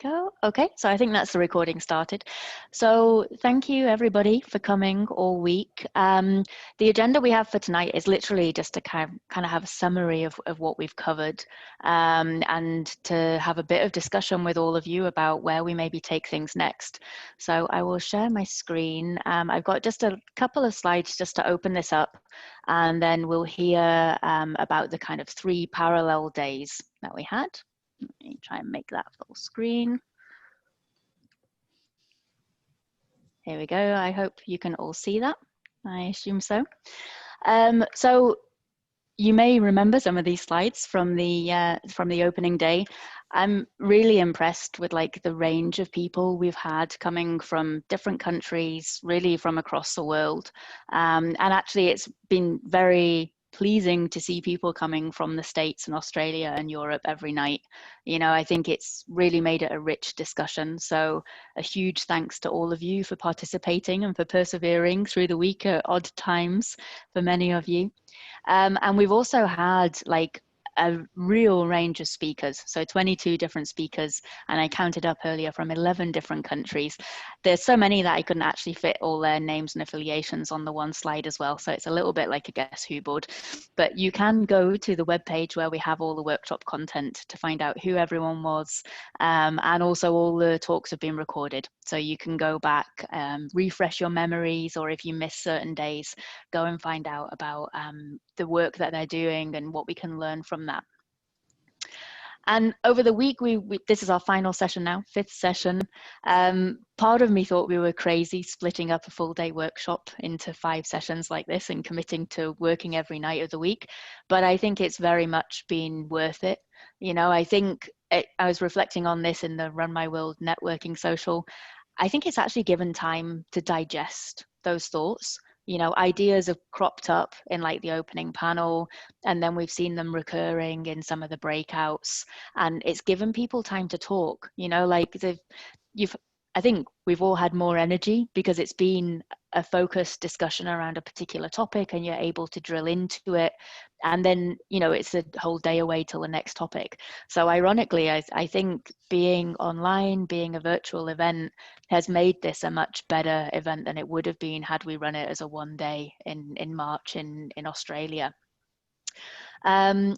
go. Okay, so I think that's the recording started. So thank you everybody for coming all week. The agenda we have for tonight is literally just to kind of have a summary of what we've covered, and to have a bit of discussion with all of you about where we maybe take things next. So I will share my screen. I've got just a couple of slides just to open this up, and then we'll hear about the kind of 3 parallel days that we had. Let me try and make that full screen. Here we go. I hope you can all see that. I assume so. So you may remember some of these slides from the opening day. I'm really impressed with like the range of people we've had coming from different countries, really from across the world. And actually it's been very pleasing to see people coming from the States and Australia and Europe every night. You know, I think it's really made it a rich discussion. So a huge thanks to all of you for participating and for persevering through the week at odd times for many of you. And we've also had like a real range of speakers, so 22 different speakers, and I counted up earlier from 11 different countries. There's so many that I couldn't actually fit all their names and affiliations on the one slide as well, so it's a little bit like a Guess Who board. But you can go to the webpage where we have all the workshop content to find out who everyone was, and also all the talks have been recorded, so you can go back, refresh your memories, or if you miss certain days, go and find out about the work that they're doing and what we can learn from that. And over the week, this is our final session now, 5th session. Part of me thought we were crazy splitting up a full day workshop into 5 sessions like this and committing to working every night of the week. But I think it's very much been worth it. You know, I think I was reflecting on this in the Run My World networking social. I think it's actually given time to digest those thoughts. You know, ideas have cropped up in like the opening panel, and then we've seen them recurring in some of the breakouts, and it's given people time to talk. You know, like I think we've all had more energy because it's been a focused discussion around a particular topic and you're able to drill into it. And then, you know, it's a whole day away till the next topic. So ironically, I think being online, being a virtual event has made this a much better event than it would have been had we run it as a one day in March in Australia. And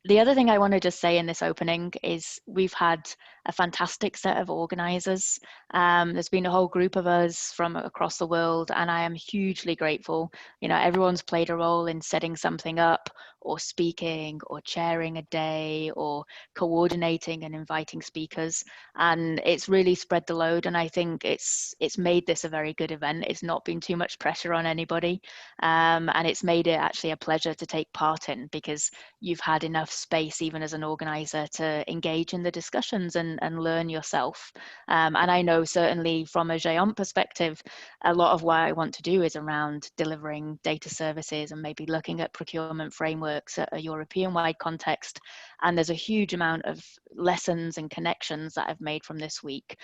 the other thing I want to just say in this opening is we've had a fantastic set of organisers. There's been a whole group of us from across the world, and I am hugely grateful. You know, everyone's played a role in setting something up, or speaking, or chairing a day, or coordinating and inviting speakers. And it's really spread the load, and I think it's made this a very good event. It's not been too much pressure on anybody, and it's made it actually a pleasure to take part in, because you've had enough space even as an organizer to engage in the discussions and learn yourself. And I know certainly from a GÉANT perspective, a lot of what I want to do is around delivering data services and maybe looking at procurement frameworks at a European-wide context. And there's a huge amount of lessons and connections that I've made from this week.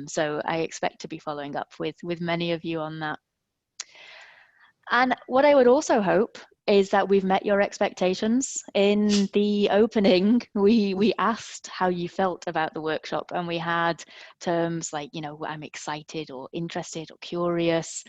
So I expect to be following up with many of you on that. And what I would also hope is that we've met your expectations. In the opening, we asked how you felt about the workshop, and we had terms like, you know, I'm excited or interested or curious.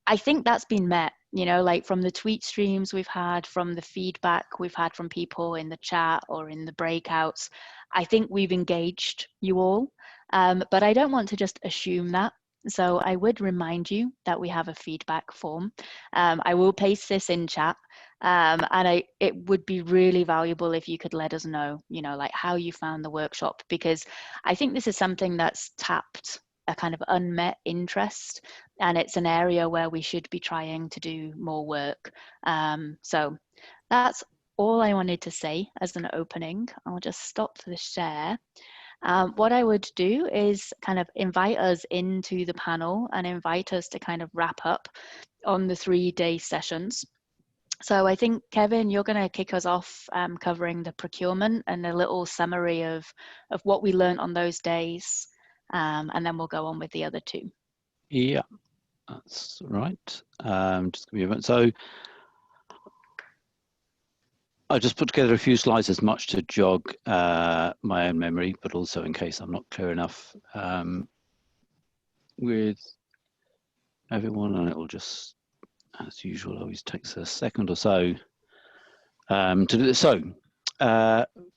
I think that's been met, you know, like from the tweet streams we've had, from the feedback we've had from people in the chat or in the breakouts. I think we've engaged you all, but I don't want to just assume that. So I would remind you that we have a feedback form. I will paste this in chat, and it would be really valuable if you could let us know, you know, like how you found the workshop, because I think this is something that's tapped a kind of unmet interest, and it's an area where we should be trying to do more work. So that's all I wanted to say as an opening. I'll just stop the share. What I would do is kind of invite us into the panel and invite us to kind of wrap up on the 3-day sessions. So I think, Kevin, you're going to kick us off covering the procurement and a little summary of what we learned on those days, and then we'll go on with the other 2. Yeah, that's right. Just give me a minute. So I just put together a few slides as much to jog my own memory, but also in case I'm not clear enough with everyone, and it will just, as usual, always takes a second or so to do this. So,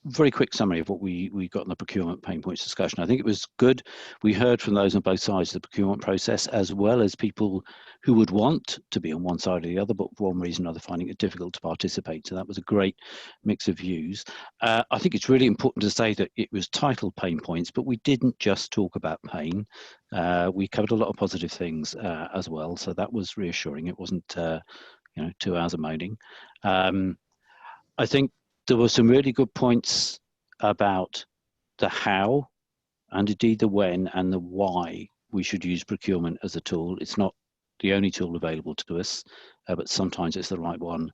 very quick summary of what we got in the procurement pain points discussion. I think it was good. We heard from those on both sides of the procurement process, as well as people who would want to be on one side or the other, but for one reason or another finding it difficult to participate. So that was a great mix of views. I think it's really important to say that it was titled pain points, but we didn't just talk about pain. We covered a lot of positive things as well. So that was reassuring. It wasn't 2 hours of moaning. I think there were some really good points about the how, and indeed the when and the why we should use procurement as a tool. It's not the only tool available to us, but sometimes it's the right one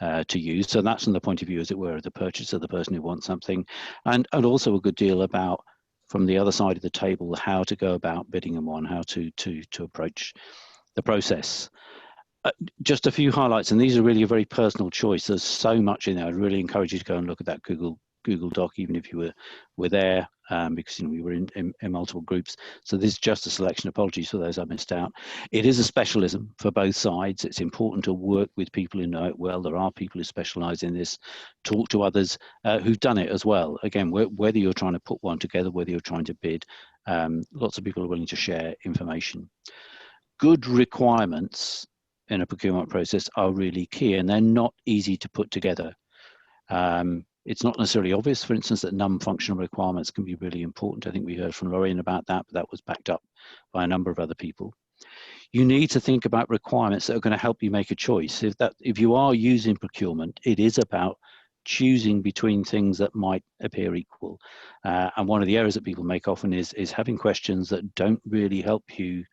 to use. So that's from the point of view, as it were, of the purchaser, the person who wants something, and also a good deal about, from the other side of the table, how to go about bidding and one, how to approach the process. Just a few highlights, and these are really a very personal choice. There's so much in there. I'd really encourage you to go and look at that Google Doc, even if you were there, because we were in multiple groups. So this is just a selection. Apologies for those I missed out. It is a specialism for both sides. It's important to work with people who know it well. There are people who specialise in this. Talk to others who've done it as well. Again, whether you're trying to put one together, whether you're trying to bid, lots of people are willing to share information. Good requirements in a procurement process are really key, and they're not easy to put together. It's not necessarily obvious, for instance, that non-functional requirements can be really important. I think we heard from Lorraine about that, but that was backed up by a number of other people. You need to think about requirements that are going to help you make a choice. If you are using procurement, it is about choosing between things that might appear equal. And one of the errors that people make often is having questions that don't really help you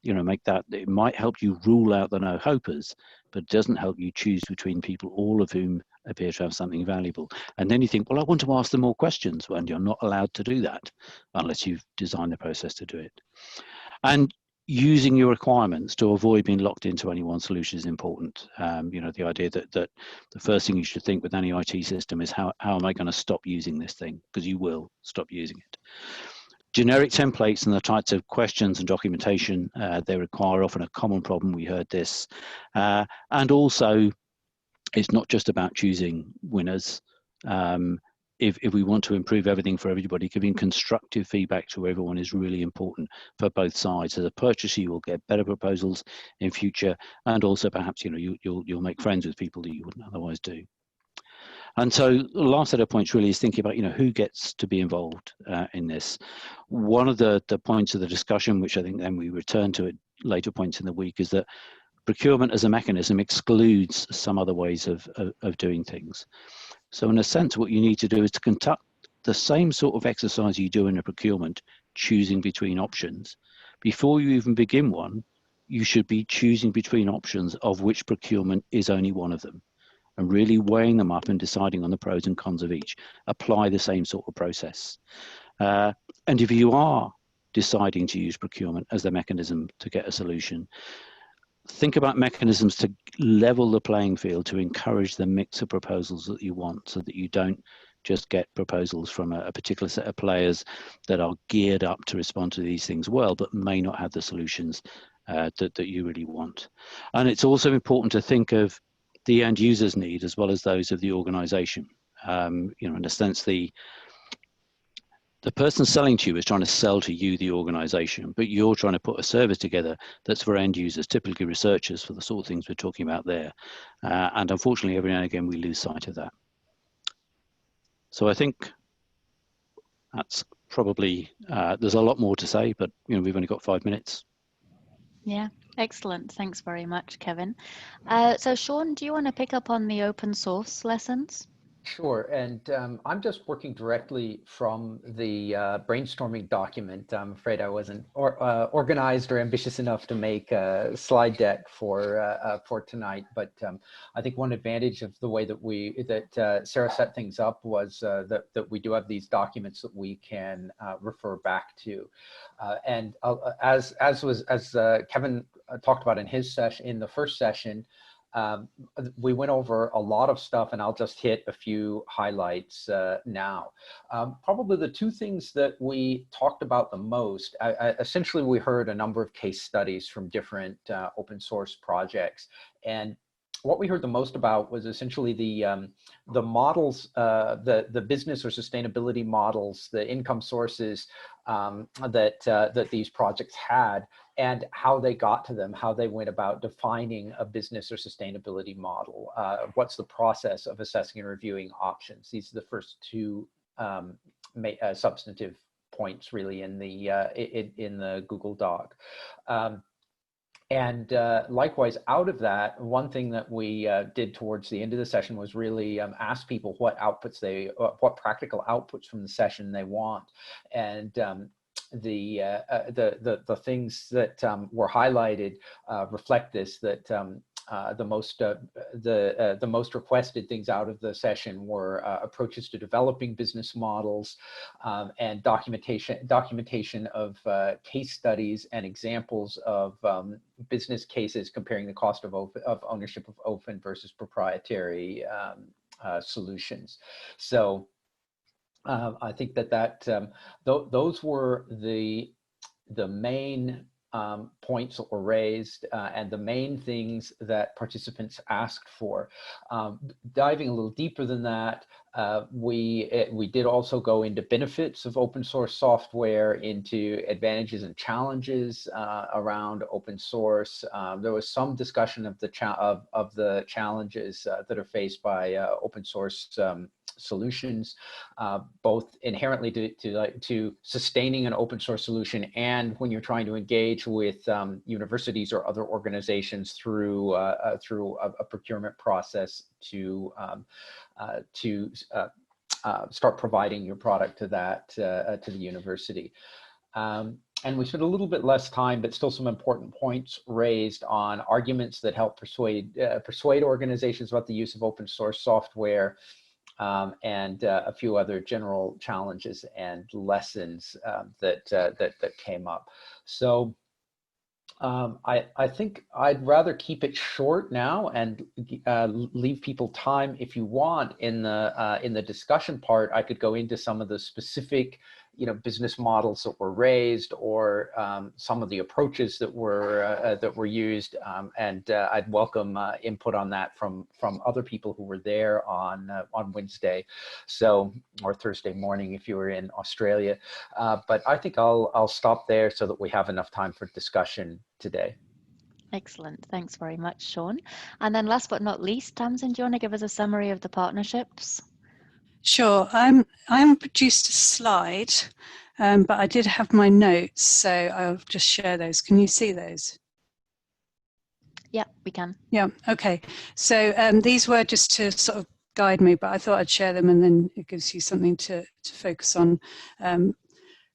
make that. It might help you rule out the no-hopers, but it doesn't help you choose between people, all of whom appear to have something valuable. And then you think, well, I want to ask them more questions, when you're not allowed to do that unless you've designed the process to do it. And using your requirements to avoid being locked into any one solution is important. The idea that the first thing you should think with any IT system is how am I going to stop using this thing? Because you will stop using it. Generic templates and the types of questions and documentation they require are often a common problem. We heard this. And also, it's not just about choosing winners. If we want to improve everything for everybody, giving constructive feedback to everyone is really important for both sides. As a purchaser, you will get better proposals in future, and also perhaps you'll make friends with people that you wouldn't otherwise do. And so the last set of points really is thinking about, who gets to be involved in this. One of the points of the discussion, which I think then we return to at later points in the week, is that procurement as a mechanism excludes some other ways of doing things. So in a sense, what you need to do is to conduct the same sort of exercise you do in a procurement, choosing between options. Before you even begin one, you should be choosing between options, of which procurement is only one of them, and really weighing them up and deciding on the pros and cons of each. Apply the same sort of process. And if you are deciding to use procurement as the mechanism to get a solution, think about mechanisms to level the playing field, to encourage the mix of proposals that you want, so that you don't just get proposals from a particular set of players that are geared up to respond to these things well, but may not have the solutions that you really want. And it's also important to think of the end user's need as well as those of the organization. In a sense, the person selling to you is trying to sell to you, the organization, but you're trying to put a service together that's for end users, typically researchers, for the sort of things we're talking about there. And unfortunately, every now and again, we lose sight of that. So I think that's probably, there's a lot more to say, but we've only got 5 minutes. Yeah, excellent. Thanks very much, Kevin. So Shawn, do you want to pick up on the open source lessons? Sure, and I'm just working directly from the brainstorming document. I'm afraid I wasn't organized or ambitious enough to make a slide deck for tonight. But I think one advantage of the way that Sarah set things up was that we do have these documents that we can refer back to, and as Kevin talked about in his session, in the first session. We went over a lot of stuff, and I'll just hit a few highlights now. Probably the two things that we talked about the most, essentially we heard a number of case studies from different open source projects. And what we heard the most about was essentially the models, the business or sustainability models, the income sources that these projects had, and how they got to them, how they went about defining a business or sustainability model. What's the process of assessing and reviewing options? These are the first two substantive points really in the Google Doc. And likewise, out of that, one thing that we did towards the end of the session was really ask people what outputs what practical outputs from the session they want. And the things that were highlighted reflect this, that the most requested things out of the session were approaches to developing business models and documentation of case studies and examples of business cases comparing the cost of ownership of open versus proprietary solutions. So I think that those were the main points that were raised and the main things that participants asked for. Diving a little deeper than that, we did also go into benefits of open source software, into advantages and challenges around open source. There was some discussion of the challenges that are faced by open source solutions, both inherently to sustaining an open source solution, and when you're trying to engage with universities or other organizations through a procurement process to start providing your product to the university. And we spent a little bit less time, but still some important points raised on arguments that help persuade organizations about the use of open source software, and a few other general challenges and lessons that came up. So I think I'd rather keep it short now and leave people time. If you want, in the discussion part, I could go into some of the specific business models that were raised, or some of the approaches that were used, and I'd welcome input on that from other people who were there on Wednesday, or Thursday morning if you were in Australia. But I think I'll stop there so that we have enough time for discussion today. Excellent. Thanks very much, Shawn. And then last but not least, Tamsin, do you want to give us a summary of the partnerships? Sure. I haven't produced a slide, but I did have my notes, so I'll just share those. Can you see those? Yeah, we can. Yeah, okay. So these were just to sort of guide me, but I thought I'd share them, and then it gives you something to focus on.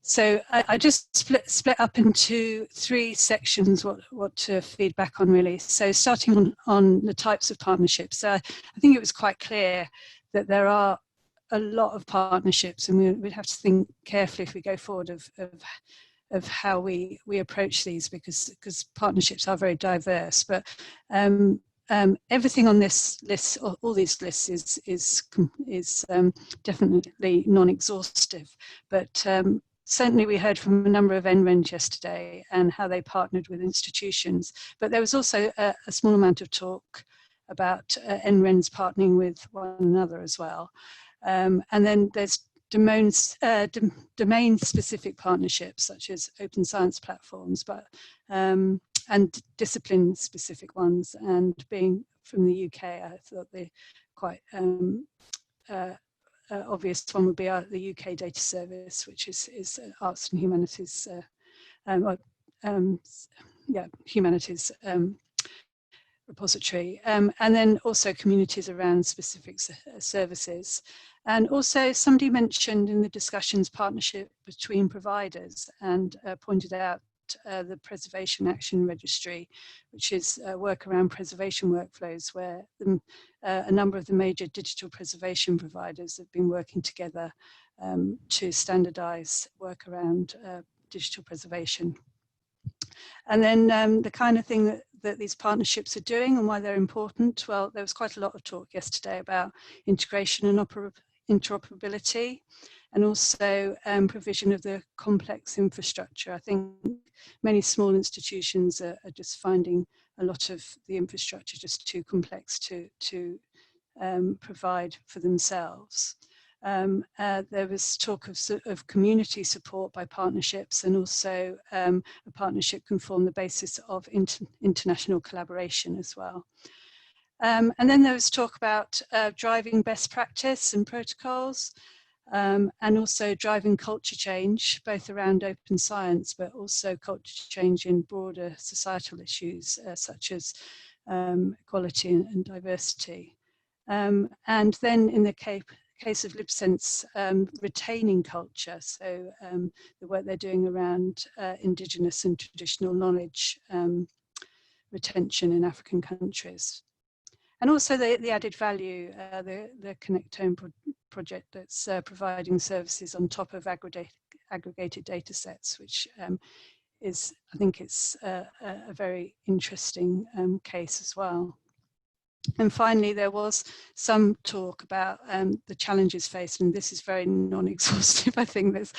So I just split up into three sections what to feedback on, really. So starting on the types of partnerships. So I think it was quite clear that there are a lot of partnerships, and we'd have to think carefully if we go forward of how we approach these, because partnerships are very diverse. But everything on this list, all these lists, is definitely non-exhaustive. But certainly we heard from a number of NRENs yesterday and how they partnered with institutions. But there was also a small amount of talk about NRENs partnering with one another as well. And then there's domain-specific partnerships, such as open science platforms, but and discipline-specific ones. And being from the UK, I thought the quite obvious one would be the UK Data Service, which is arts and humanities, humanities repository, and then also communities around specific services. And also somebody mentioned in the discussions partnership between providers, and pointed out the Preservation Action Registry, which is work around preservation workflows, where a number of the major digital preservation providers have been working together to standardise work around digital preservation. And then the kind of thing that these partnerships are doing and why they're important. Well, there was quite a lot of talk yesterday about integration and interoperability, and also provision of the complex infrastructure. I think many small institutions are just finding a lot of the infrastructure just too complex to provide for themselves. There was talk of community support by partnerships, and also a partnership can form the basis of international collaboration as well. And then there was talk about driving best practice and protocols, and also driving culture change, both around open science, but also culture change in broader societal issues such as equality and diversity. And then in the case of LibSense, retaining culture, so the work they're doing around indigenous and traditional knowledge retention in African countries. And also the added value, the Connectome project that's providing services on top of aggregated data sets, which is, I think it's a very interesting case as well. And finally, there was some talk about the challenges faced, and this is very non-exhaustive. I think there's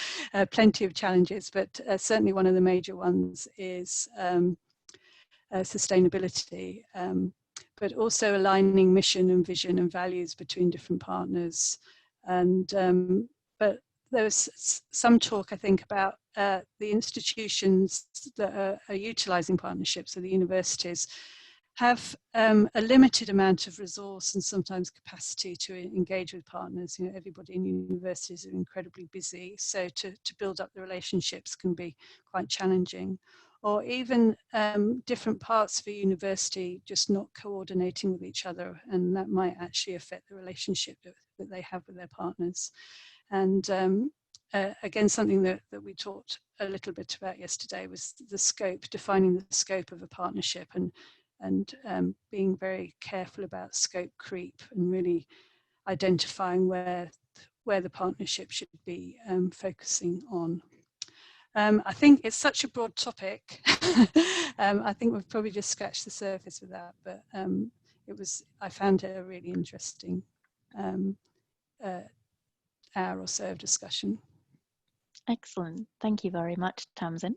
plenty of challenges, but certainly one of the major ones is sustainability, but also aligning mission and vision and values between different partners. And but there was some talk, I think, about the institutions that are utilising partnerships, so the universities, have a limited amount of resource and sometimes capacity to engage with partners. You know, everybody in universities are incredibly busy, so to build up the relationships can be quite challenging. Or even different parts of a university just not coordinating with each other, and that might actually affect the relationship that they have with their partners. And again, something that we talked a little bit about yesterday was the scope, defining the scope of a partnership, and being very careful about scope creep and really identifying where the partnership should be focusing on. I think it's such a broad topic. I think we've probably just scratched the surface with that, but I found it a really interesting hour or so of discussion. Excellent. Thank you very much, Tamsin.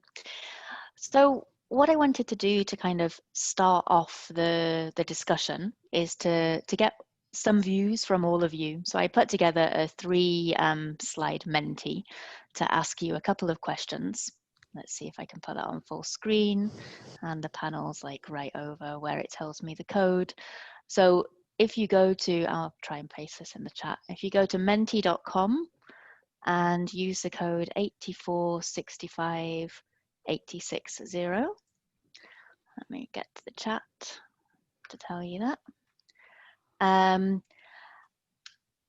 So what I wanted to do to kind of start off the discussion is to get some views from all of you. So I put together a 3-slide Menti to ask you a couple of questions. Let's see if I can put that on full screen, and the panel's like right over where it tells me the code. So if you go to, I'll try and paste this in the chat. If you go to menti.com and use the code 8465860, let me get to the chat to tell you that.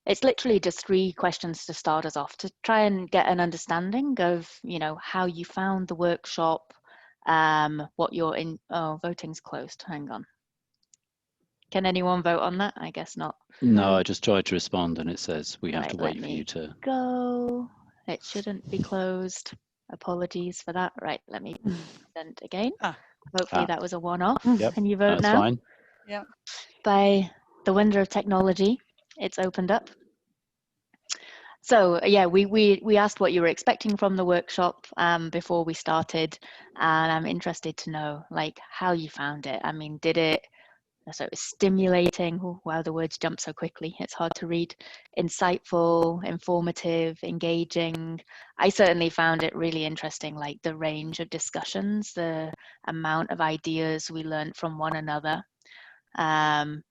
It's literally just 3 questions to start us off, to try and get an understanding of, you know, how you found the workshop, what you're in. Oh, voting's closed. Hang on. Can anyone vote on that? I guess not. No, I just tried to respond and it says we have Right, to wait for you to go. It shouldn't be closed. Apologies for that. Right, let me present again. Hopefully that was a one-off. Yep, Can you vote that's now? fine. Yeah. By the wonder of technology, it's opened up. So yeah, we asked what you were expecting from the workshop before we started, and I'm interested to know like how you found it. I mean, so it was stimulating. Oh, wow, the words jump so quickly. It's hard to read. Insightful, informative, engaging. I certainly found it really interesting, like the range of discussions, the amount of ideas we learned from one another.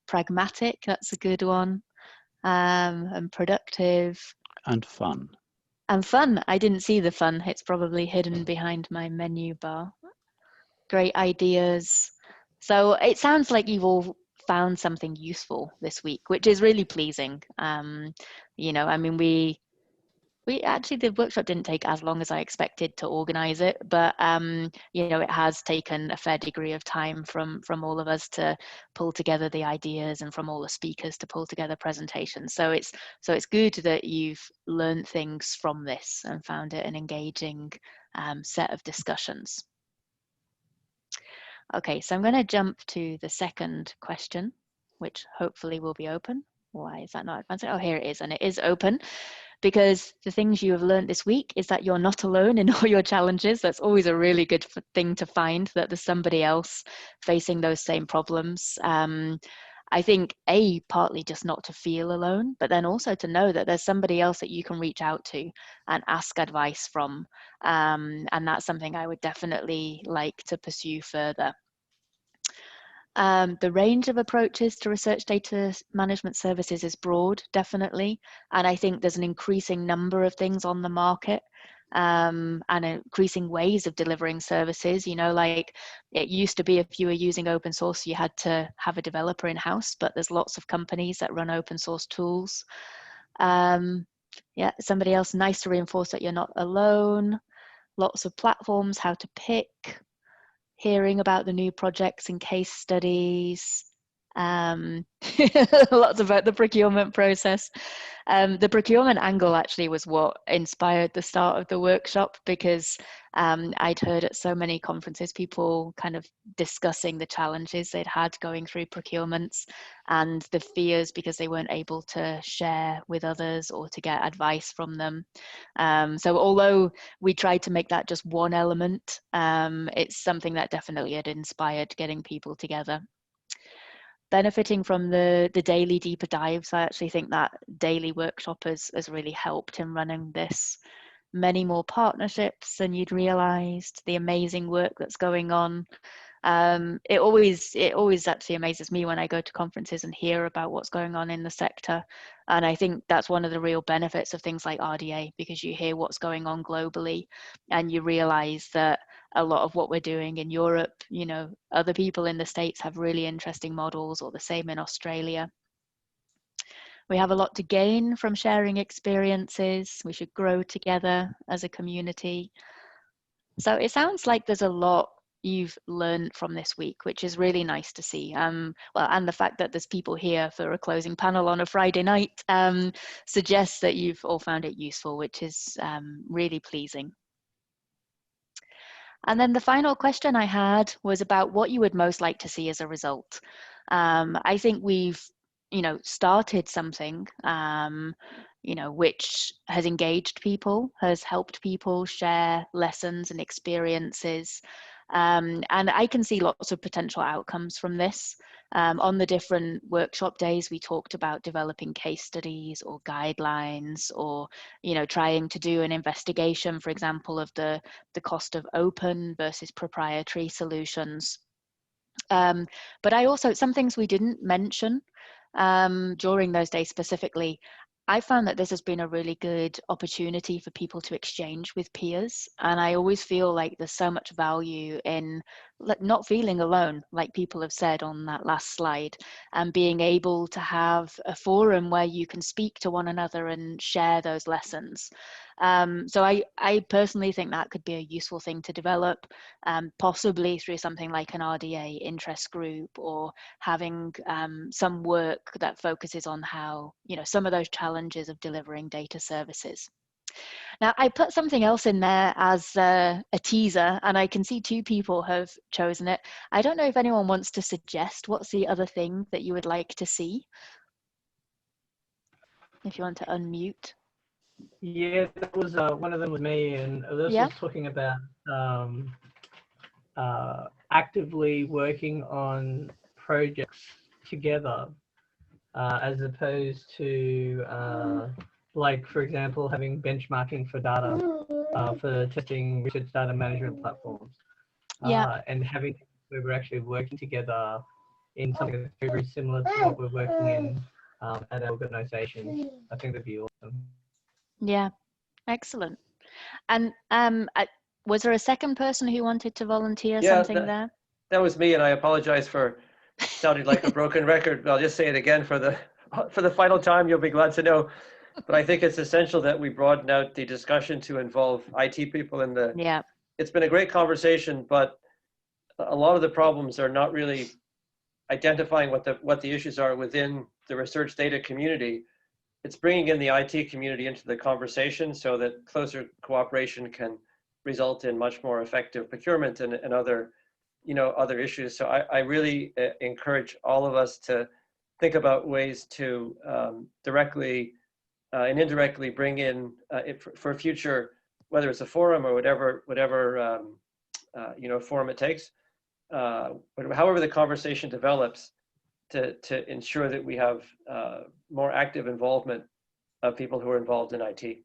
Pragmatic, that's a good one. And productive. And fun. And fun. I didn't see the fun. It's probably hidden behind my menu bar. Great ideas. So it sounds like you've all found something useful this week, which is really pleasing. You know, I mean, we actually, the workshop didn't take as long as I expected to organize it, but you know, it has taken a fair degree of time from all of us to pull together the ideas, and from all the speakers to pull together presentations. So it's good that you've learned things from this and found it an engaging set of discussions. Okay, so I'm going to jump to the second question, which hopefully will be open. Why is that not advancing? Oh, here it is, and it is open. Because the things you have learned this week is that you're not alone in all your challenges. That's always a really good thing to find, that there's somebody else facing those same problems. I think partly just not to feel alone, but then also to know that there's somebody else that you can reach out to and ask advice from. And that's something I would definitely like to pursue further. The range of approaches to research data management services is broad, definitely. And I think there's an increasing number of things on the market, and increasing ways of delivering services. You know, like it used to be if you were using open source, you had to have a developer in-house, but there's lots of companies that run open source tools. Yeah, somebody else, nice to reinforce that you're not alone. Lots of platforms, how to pick. Hearing about the new projects and case studies, lots about the procurement process. The procurement angle actually was what inspired the start of the workshop, because I'd heard at so many conferences people kind of discussing the challenges they'd had going through procurements and the fears because they weren't able to share with others or to get advice from them. So although we tried to make that just one element, it's something that definitely had inspired getting people together. Benefiting from the daily deeper dives, I actually think that daily workshop has really helped in running this. Many more partnerships than you'd realized, the amazing work that's going on. It always actually amazes me when I go to conferences and hear about what's going on in the sector. And I think that's one of the real benefits of things like RDA, because you hear what's going on globally and you realize that a lot of what we're doing in Europe, you know, other people in the States have really interesting models, or the same in Australia. We have a lot to gain from sharing experiences. We should grow together as a community. So it sounds like there's a lot you've learned from this week, which is really nice to see. Well, and the fact that there's people here for a closing panel on a Friday night suggests that you've all found it useful, which is really pleasing. And then the final question I had was about what you would most like to see as a result. I think we've, you know, started something, you know, which has engaged people, has helped people share lessons and experiences. And I can see lots of potential outcomes from this. On the different workshop days, we talked about developing case studies or guidelines, or, you know, trying to do an investigation, for example, of the cost of open versus proprietary solutions. But I also, some things we didn't mention during those days specifically, I found that this has been a really good opportunity for people to exchange with peers. And I always feel like there's so much value in not feeling alone, like people have said on that last slide, and being able to have a forum where you can speak to one another and share those lessons. So I personally think that could be a useful thing to develop, possibly through something like an RDA interest group, or having some work that focuses on how, you know, some of those challenges of delivering data services. Now, I put something else in there as a teaser, and I can see 2 people have chosen it. I don't know if anyone wants to suggest what's the other thing that you would like to see. If you want to unmute. Yeah, that was one of them was me, and this was talking about actively working on projects together, as opposed to like, for example, having benchmarking for data for testing research data management platforms, and having where we're actually working together in something that's very, very similar to what we're working in at our organisation. I think that'd be awesome. Yeah, excellent. And was there a second person who wanted to volunteer something there? That was me, and I apologize for sounding like a broken record, but I'll just say it again for the final time. You'll be glad to know. But I think it's essential that we broaden out the discussion to involve IT people in the. Yeah. It's been a great conversation, but a lot of the problems are not really identifying what the issues are within the research data community. It's bringing in the IT community into the conversation so that closer cooperation can result in much more effective procurement and other you know, other issues. So I really encourage all of us to think about ways to directly and indirectly bring in for future, whether it's a forum or whatever you know, forum it takes, however the conversation develops, to ensure that we have more active involvement of people who are involved in IT.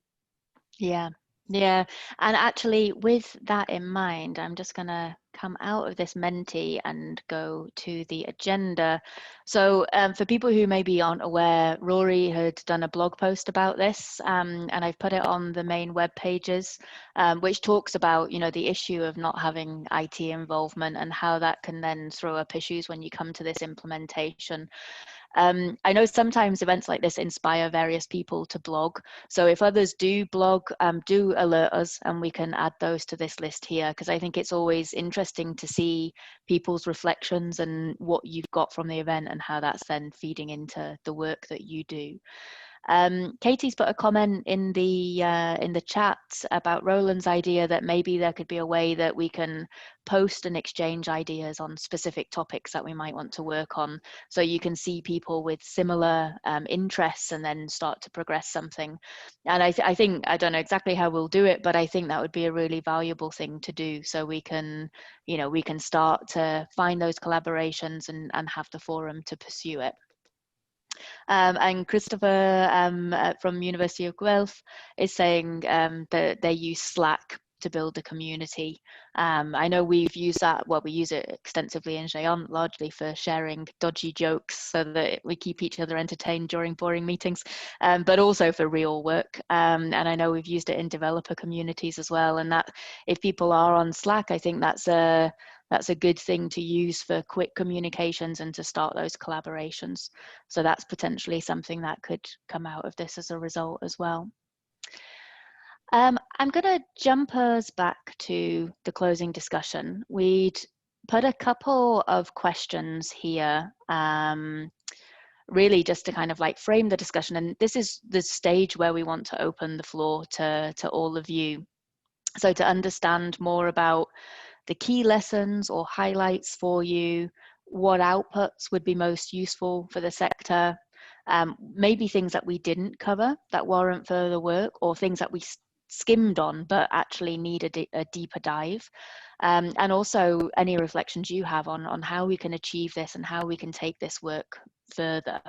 Yeah, yeah. And actually, with that in mind, I'm just going to come out of this Menti and go to the agenda. So for people who maybe aren't aware, Rory had done a blog post about this, and I've put it on the main web pages, which talks about, you know, the issue of not having IT involvement and how that can then throw up issues when you come to this implementation. I know sometimes events like this inspire various people to blog. So if others do blog, do alert us and we can add those to this list here, because I think it's always interesting to see people's reflections and what you've got from the event and how that's then feeding into the work that you do. Katie's put a comment in the chat about Roland's idea that maybe there could be a way that we can post and exchange ideas on specific topics that we might want to work on, so you can see people with similar interests and then start to progress something. And I think, I don't know exactly how we'll do it, but I think that would be a really valuable thing to do, so we can, you know, we can start to find those collaborations and have the forum to pursue it. And Christopher from University of Guelph is saying that they use Slack to build a community. I know we've used that, well, we use it extensively in GÉANT, largely for sharing dodgy jokes so that we keep each other entertained during boring meetings, but also for real work. And I know we've used it in developer communities as well. And that if people are on Slack, I think that's a good thing to use for quick communications and to start those collaborations. So that's potentially something that could come out of this as a result as well. I'm going to jump us back to the closing discussion. We'd put a couple of questions here, really just to kind of like frame the discussion. And this is the stage where we want to open the floor to all of you. So to understand more about the key lessons or highlights for you, what outputs would be most useful for the sector, maybe things that we didn't cover that warrant further work, or things that we skimmed on but actually need a deeper dive, and also any reflections you have on how we can achieve this and how we can take this work further.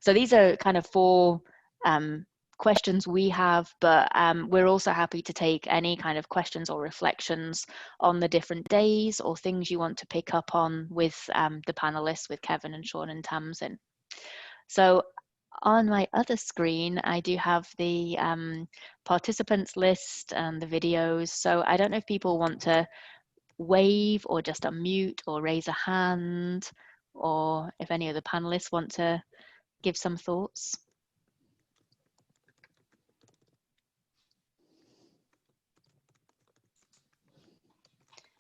So these are kind of 4 questions we have, but we're also happy to take any kind of questions or reflections on the different days or things you want to pick up on with the panelists, with Kevin and Shawn and Tamsin. So on my other screen, I do have the participants list and the videos. So I don't know if people want to wave or just unmute or raise a hand, or if any of the panelists want to give some thoughts.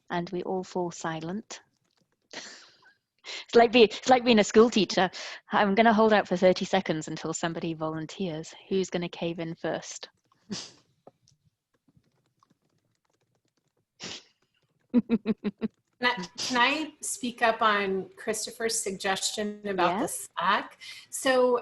And we all fall silent. It's like being a school teacher. I'm going to hold out for 30 seconds until somebody volunteers. Who's going to cave in first? Can I speak up on Christopher's suggestion about the Slack? So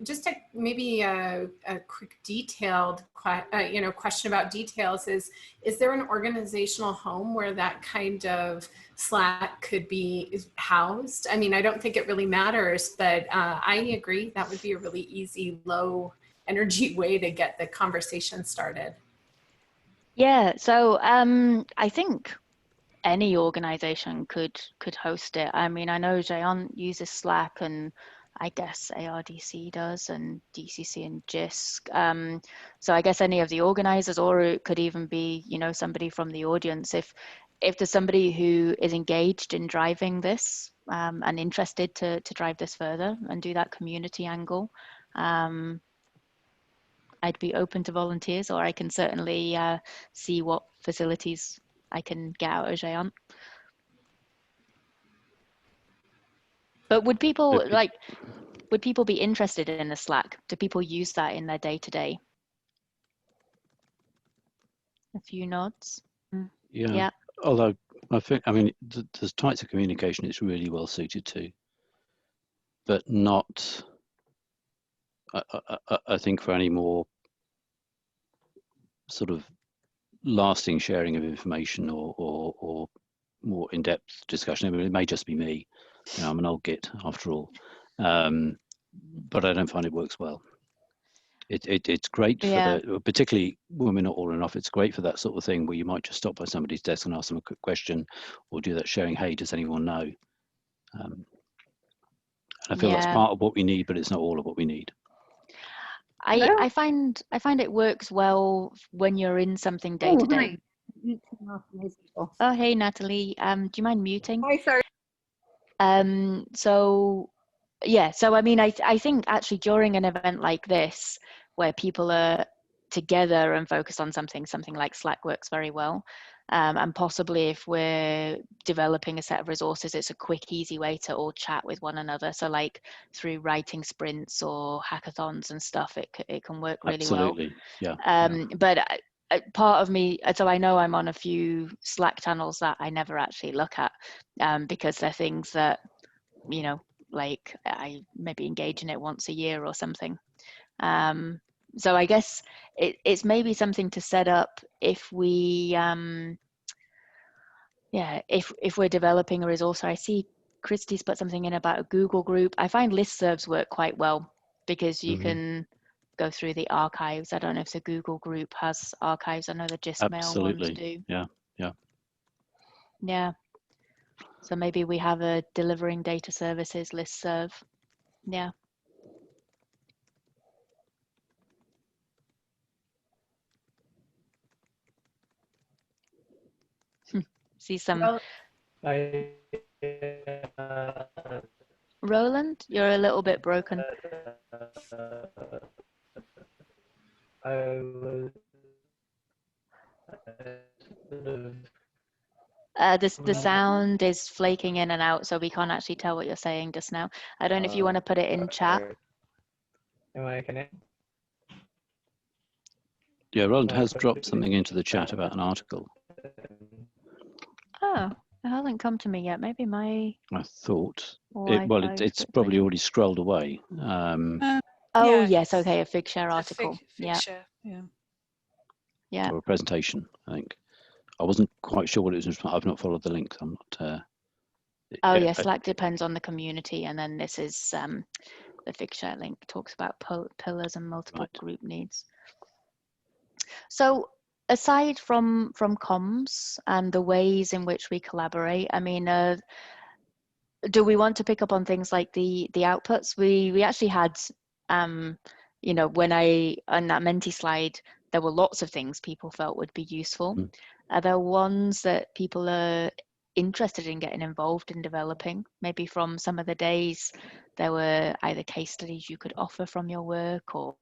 just maybe a quick detailed question about details is there an organizational home where that kind of Slack could be housed? I mean, I don't think it really matters, but I agree that would be a really easy, low energy way to get the conversation started. Yeah, so I think any organization could host it. I mean, I know GÉANT uses Slack, and I guess ARDC does, and DCC and Jisc. So I guess any of the organizers, or it could even be, you know, somebody from the audience. If there's somebody who is engaged in driving this and interested to drive this further and do that community angle, I'd be open to volunteers, or I can certainly see what facilities I can get out of GÉANT. But would people be interested in the Slack? Do people use that in their day-to-day? A few nods. Yeah. Although I think, I mean, there's types of communication it's really well suited to, but not, I think, for any more sort of lasting sharing of information or more in-depth discussion. I mean, it may just be me. You know, I'm an old git after all, but I don't find it works well. It's great for the, particularly when we're not all enough, it's great for that sort of thing where you might just stop by somebody's desk and ask them a quick question, or do that sharing, hey, does anyone know? And I feel that's part of what we need, but it's not all of what we need. I find it works well when you're in something day to day. Oh, hey, Natalie. Do you mind muting? Hi, sorry. So I mean, I think actually during an event like this, where people are together and focused on something like Slack works very well. And possibly if we're developing a set of resources, it's a quick, easy way to all chat with one another. So like through writing sprints or hackathons and stuff, it can work really Absolutely. well. Yeah. But part of me, so I know I'm on a few Slack channels that I never actually look at because they're things that, you know, like I maybe engage in it once a year or something. So I guess it's maybe something to set up if we, if we're developing a resource. I see Christie's put something in about a Google group. I find listservs work quite well because you can go through the archives. I don't know if the Google group has archives. I know the Jisc mail ones do. Yeah. So maybe we have a delivering data services listserv. Yeah. See some. Roland, you're a little bit broken. The sound is flaking in and out, so we can't actually tell what you're saying just now. I don't know if you want to put it in chat. Am I connected? Yeah, Roland has dropped something into the chat about an article. Oh, it hasn't come to me yet. Maybe my. I thought. It's probably already scrolled away. Oh yes, okay, a Figshare article. Figshare, yeah. Or a presentation, I think. I wasn't quite sure what it was. I've not followed the link. I'm not. Yeah, Slack depends on the community, and then this is the Figshare link talks about pillars and multiple group needs. So aside from comms and the ways in which we collaborate, I mean, do we want to pick up on things like the outputs? We actually had, you know, when on that Menti slide, there were lots of things people felt would be useful. Are there ones that people are interested in getting involved in developing? Maybe from some of the days, there were either case studies you could offer from your work or.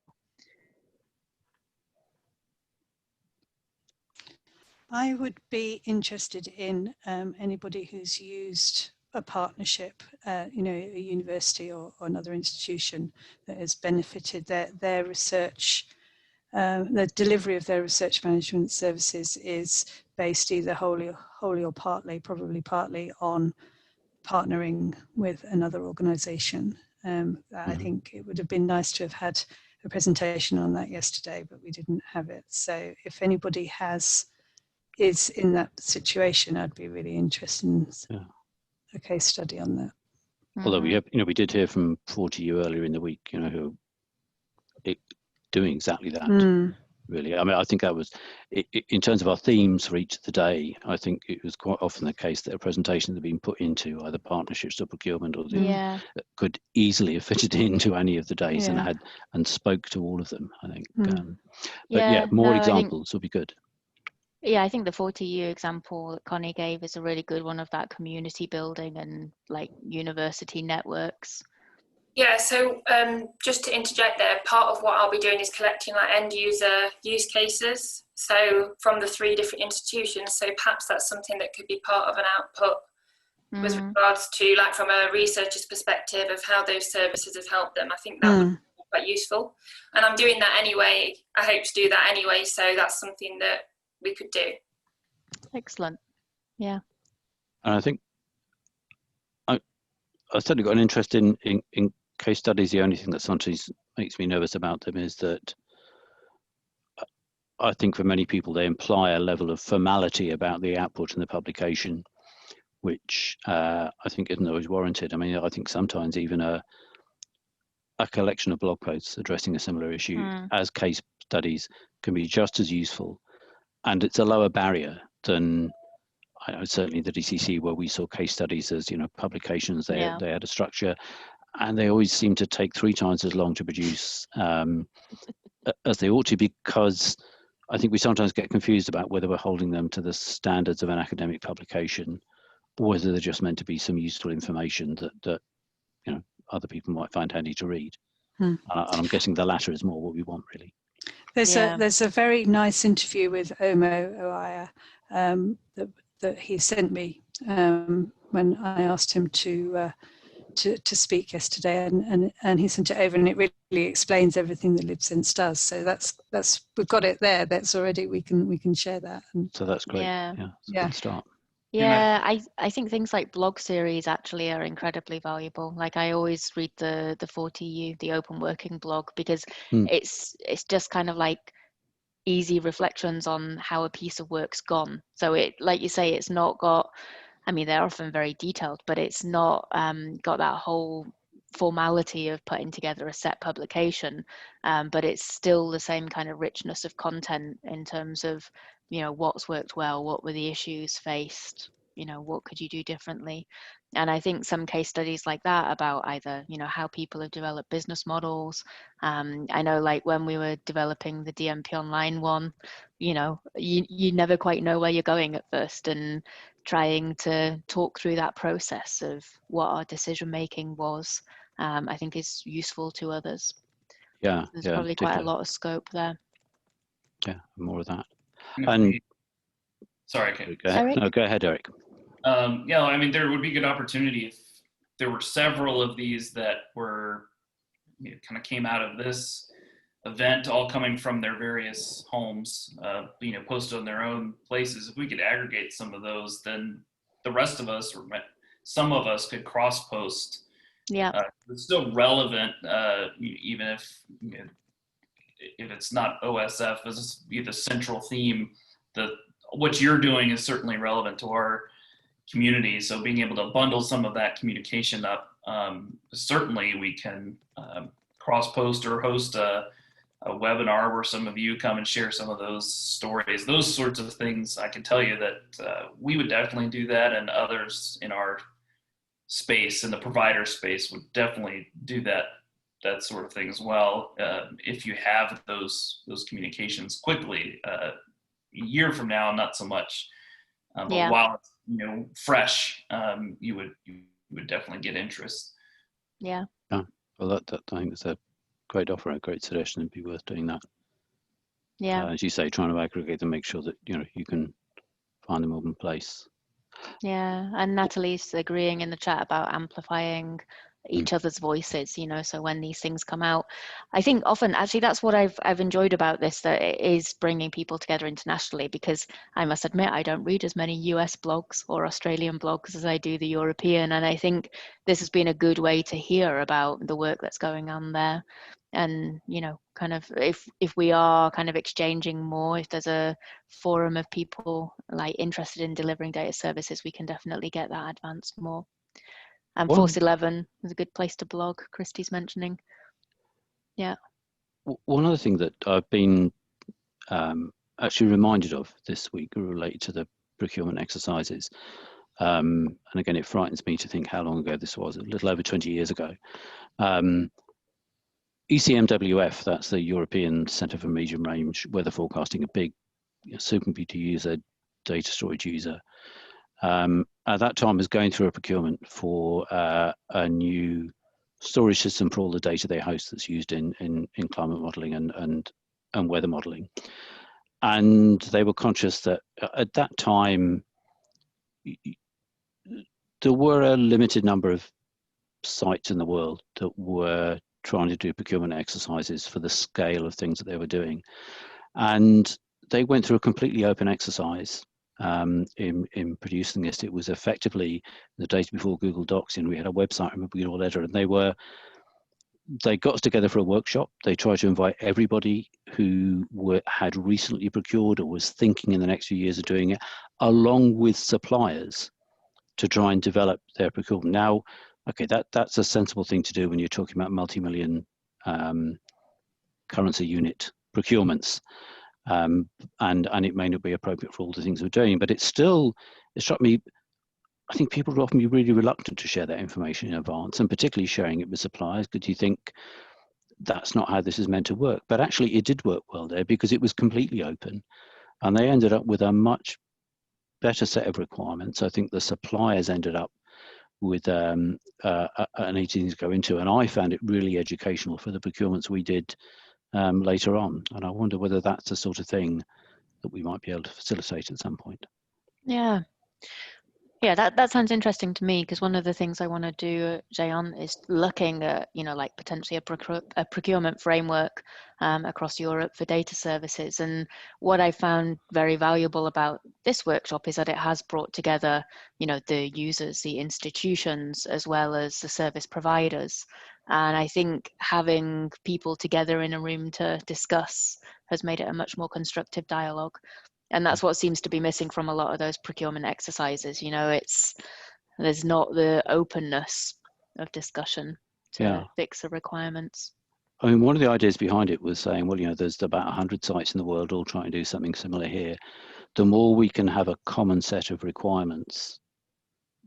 I would be interested in anybody who's used a partnership, you know, a university or another institution that has benefited their research. The delivery of their research management services is based either wholly or partly, probably partly, on partnering with another organisation. I think it would have been nice to have had a presentation on that yesterday, but we didn't have it. So if anybody is in that situation, I'd be really interested in a case study on that. Although we have, you know, we did hear from 40U earlier in the week, you know, who doing exactly that. Really, I mean, I think that was in terms of our themes for each of the day. I think it was quite often the case that a presentation that had been put into either partnerships or procurement or could easily have fitted into any of the days and spoke to all of them. I think, but more examples would be good. Yeah, I think the 40U example that Connie gave is a really good one of that community building and like university networks. Yeah, so just to interject there, part of what I'll be doing is collecting like end user use cases. So from the 3 different institutions, so perhaps that's something that could be part of an output with regards to like from a researcher's perspective of how those services have helped them. I think that would be quite useful. And I'm doing that anyway. I hope to do that anyway. So that's something that we could do. Excellent. Yeah. And I think I've certainly got an interest in case studies. The only thing that sometimes makes me nervous about them is that I think for many people they imply a level of formality about the output and the publication, which I think isn't always warranted. I mean, I think sometimes even a collection of blog posts addressing a similar issue as case studies can be just as useful, and it's a lower barrier than certainly the DCC, where we saw case studies as publications. They had a structure, and they always seem to take 3 times as long to produce as they ought to, because I think we sometimes get confused about whether we're holding them to the standards of an academic publication, or whether they're just meant to be some useful information that other people might find handy to read. And I'm guessing the latter is more what we want, really. There's a very nice interview with Omo Oaya that he sent me when I asked him to speak yesterday, and he sent it over, and it really explains everything that LibSense does. So that's we've got it there. That's already we can share that. And so that's great. Yeah, it's a good start. Yeah, I think things like blog series actually are incredibly valuable. Like I always read the 4TU, the open working blog, because it's just kind of like easy reflections on how a piece of work's gone. So it, like you say, it's not got, I mean, they're often very detailed, but it's not got that whole formality of putting together a set publication, but it's still the same kind of richness of content in terms of what's worked well, what were the issues faced, what could you do differently. And I think some case studies like that about either how people have developed business models. I know, like when we were developing the DMP Online one, you never quite know where you're going at first, and trying to talk through that process of what our decision making was, I think is useful to others. There's probably quite a lot of scope there. Yeah, more of that. Sorry, go ahead, Eric. Yeah, I mean, there would be good opportunity if there were several of these that were kind of came out of this event, all coming from their various homes, posted on their own places. If we could aggregate some of those, then the rest of us, or some of us, could cross-post. Yeah, it's still relevant, even if it's not OSF as the central theme. What you're doing is certainly relevant to our community. So being able to bundle some of that communication up, certainly we can cross-post or host a webinar where some of you come and share some of those stories. Those sorts of things, I can tell you that we would definitely do that, and others in our space, in the provider space, would definitely do that sort of thing as well. If you have those communications quickly, a year from now, not so much. But while it's fresh, you would definitely get interest. Yeah. Well, that I think is a great offer, a great suggestion. It'd be worth doing that. Yeah. As you say, trying to aggregate them, make sure that you can find them all in place. Yeah, and Natalie's agreeing in the chat about amplifying each other's voices, so when these things come out, I think often actually that's what I've enjoyed about this, that it is bringing people together internationally, because I must admit I don't read as many US blogs or Australian blogs as I do the European, and I think this has been a good way to hear about the work that's going on there. And kind of if we are kind of exchanging more, if there's a forum of people like interested in delivering data services, we can definitely get that advanced more. And Force 11 is a good place to blog, Christy's mentioning. Yeah. One other thing that I've been actually reminded of this week related to the procurement exercises, and again, it frightens me to think how long ago this was, a little over 20 years ago. ECMWF, that's the European Centre for Medium Range Weather Forecasting, a big supercomputer user, data storage user, at that time was going through a procurement for a new storage system for all the data they host that's used in climate modelling and weather modelling. And they were conscious that at that time, there were a limited number of sites in the world that were trying to do procurement exercises for the scale of things that they were doing. And they went through a completely open exercise in producing this. It was effectively the days before Google Docs, and we had a website, I remember we got a letter, and they got us together for a workshop. They tried to invite everybody who had recently procured or was thinking in the next few years of doing it, along with suppliers, to try and develop their procurement. Now, okay, that's a sensible thing to do when you're talking about multi-million currency unit procurements. And it may not be appropriate for all the things we're doing, but it struck me, I think people would often be really reluctant to share that information in advance, and particularly sharing it with suppliers, because you think that's not how this is meant to work. But actually it did work well there, because it was completely open, and they ended up with a much better set of requirements. I think the suppliers ended up with an easy thing to go into, and I found it really educational for the procurements we did later on. And I wonder whether that's the sort of thing that we might be able to facilitate at some point. Yeah. Yeah, that sounds interesting to me, because one of the things I want to do at GÉANT is looking at, like potentially a procurement framework across Europe for data services. And what I found very valuable about this workshop is that it has brought together, the users, the institutions, as well as the service providers. And I think having people together in a room to discuss has made it a much more constructive dialogue. And that's what seems to be missing from a lot of those procurement exercises. There's not the openness of discussion to fix the requirements. I mean, one of the ideas behind it was saying, well, there's about 100 sites in the world all trying to do something similar here. The more we can have a common set of requirements,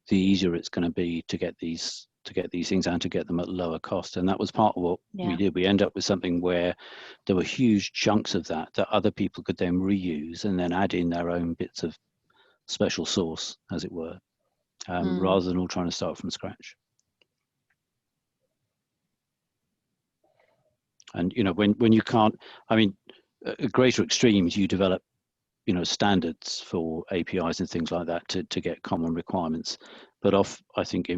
the easier it's going to be to get these things and to get them at lower cost. And that was part of what we did. We end up with something where there were huge chunks of that other people could then reuse and then add in their own bits of special sauce, as it were, rather than all trying to start from scratch. And when you can't, I mean, at greater extremes, you develop standards for APIs and things like that to get common requirements. But I think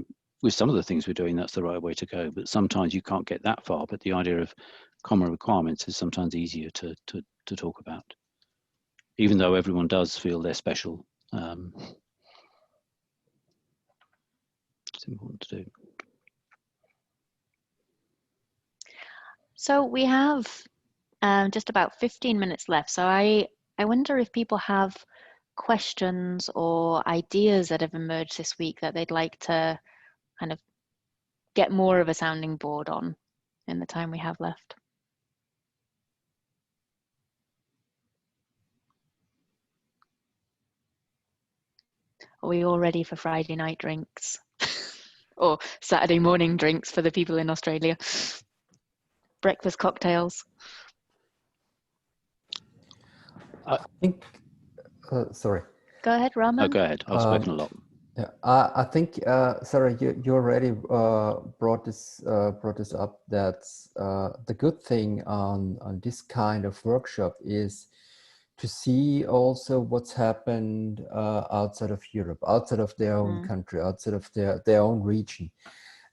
with some of the things we're doing, that's the right way to go. But sometimes you can't get that far. But the idea of common requirements is sometimes easier to talk about, even though everyone does feel they're special. It's important to do. So we have just about 15 minutes left. So I wonder if people have questions or ideas that have emerged this week that they'd like to kind of get more of a sounding board on in the time we have left. Are we all ready for Friday night drinks? Or Saturday morning drinks for the people in Australia? Breakfast cocktails? I think, sorry. Go ahead, Raman. Oh, go ahead. I've spoken a lot. Yeah, I think, Sarah, you already brought this up. That the good thing on this kind of workshop is to see also what's happened outside of Europe, outside of their own country, outside of their own region,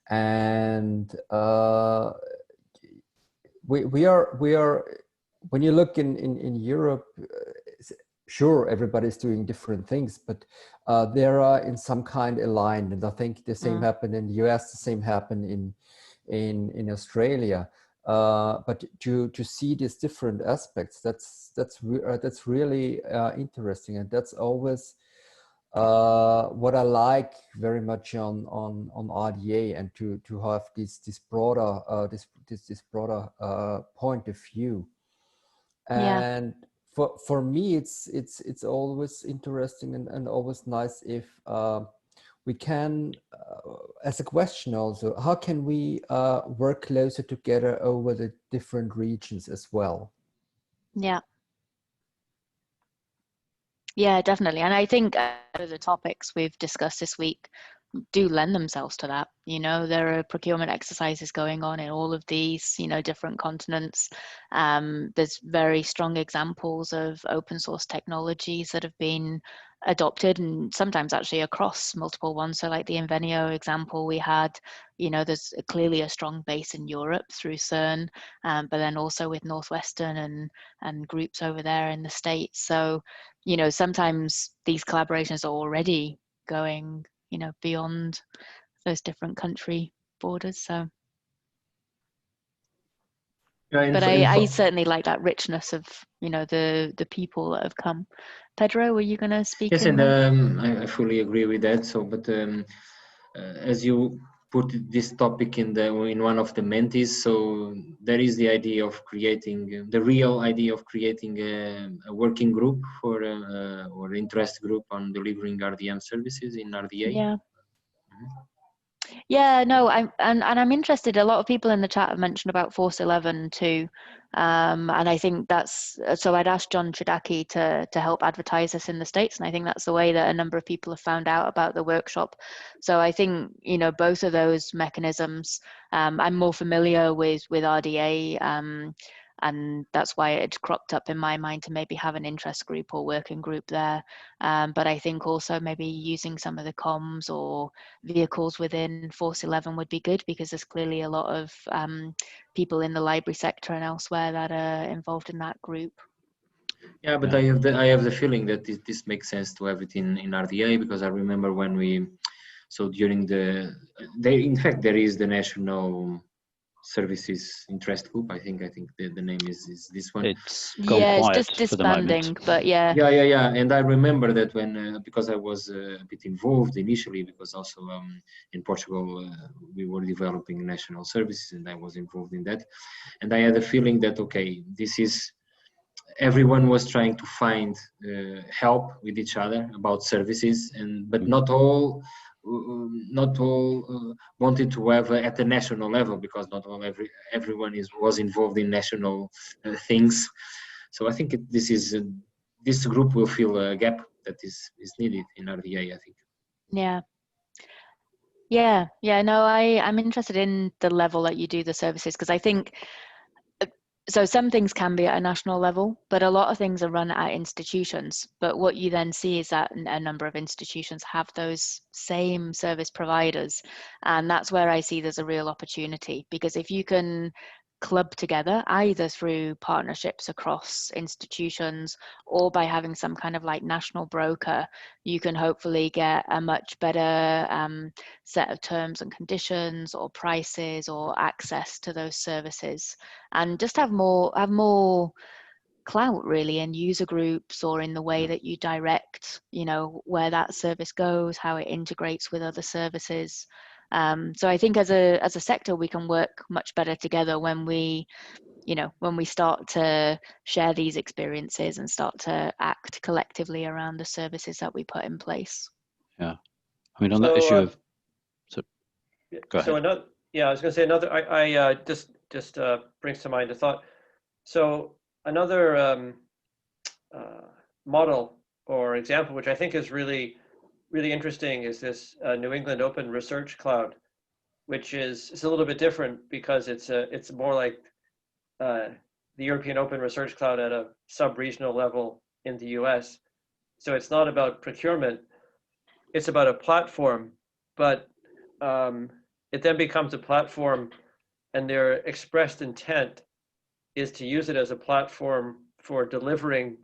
and we are when you look in Europe. Sure, everybody's doing different things, but there are in some kind aligned, and I think the same happened in the US, the same happened in Australia. But to see these different aspects, that's really interesting, and that's always what I like very much on RDA, and to have this broader this broader point of view. And for me, it's always interesting and always nice if we can, as a question also, how can we work closer together over the different regions as well? Yeah, definitely. And I think the topics we've discussed this week do lend themselves to that. You know, there are procurement exercises going on in all of these, you know, different continents. There's very strong examples of open source technologies that have been adopted, and sometimes actually across multiple ones. So like the Invenio example we had, you know, there's clearly a strong base in Europe through CERN, but then also with Northwestern and groups over there in the States. So, you know, sometimes these collaborations are already going, you know, beyond those different country borders. So, but I certainly like that richness of, you know, the people that have come. Pedro, were you going to speak? Yes, and I fully agree with that. So, but as you put this topic in one of the mentees, so there is the idea of creating the real idea of creating a working group for or interest group on delivering RDM services in RDA. Yeah. Yeah, no, I'm interested. A lot of people in the chat have mentioned about Force 11 too, and I think that's so. I'd asked John Chodacki to help advertise this in the States, and I think that's the way that a number of people have found out about the workshop. So I think, you know, both of those mechanisms. I'm more familiar with RDA, and that's why it cropped up in my mind to maybe have an interest group or working group there. But I think also maybe using some of the comms or vehicles within Force 11 would be good, because there's clearly a lot of people in the library sector and elsewhere that are involved in that group. Yeah, but I have the feeling that this makes sense to have it in RDA, because I remember when during in fact there is the National Services Interest Group. I think the name is this one. It's gone quiet, it's just disbanding, for the moment. but yeah. Yeah. And I remember that when because I was a bit involved initially, because also in Portugal we were developing national services, and I was involved in that, and I had a feeling that okay, everyone was trying to find help with each other about services, but not all wanted to have at the national level, because not everyone was involved in national things. So I think this group will fill a gap that is needed in RDA, I think. Yeah. No, I'm interested in the level that you do the services, because I think so some things can be at a national level, but a lot of things are run at institutions. But what you then see is that a number of institutions have those same service providers. And that's where I see there's a real opportunity, because if you can club together, either through partnerships across institutions or by having some kind of like national broker, you can hopefully get a much better set of terms and conditions or prices or access to those services, and just have more clout really in user groups or in the way that you direct, you know, where that service goes, how it integrates with other services. So I think as a sector, we can work much better together when we start to share these experiences and start to act collectively around the services that we put in place. Yeah, I mean, on that issue of, go ahead. So I was going to say another. I just brings to mind a thought. So another model or example, which I think is really interesting, is this New England Open Research Cloud, which is a little bit different because it's more like the European Open Research Cloud at a sub-regional level in the US. So it's not about procurement, it's about a platform, but it then becomes a platform, and their expressed intent is to use it as a platform for delivering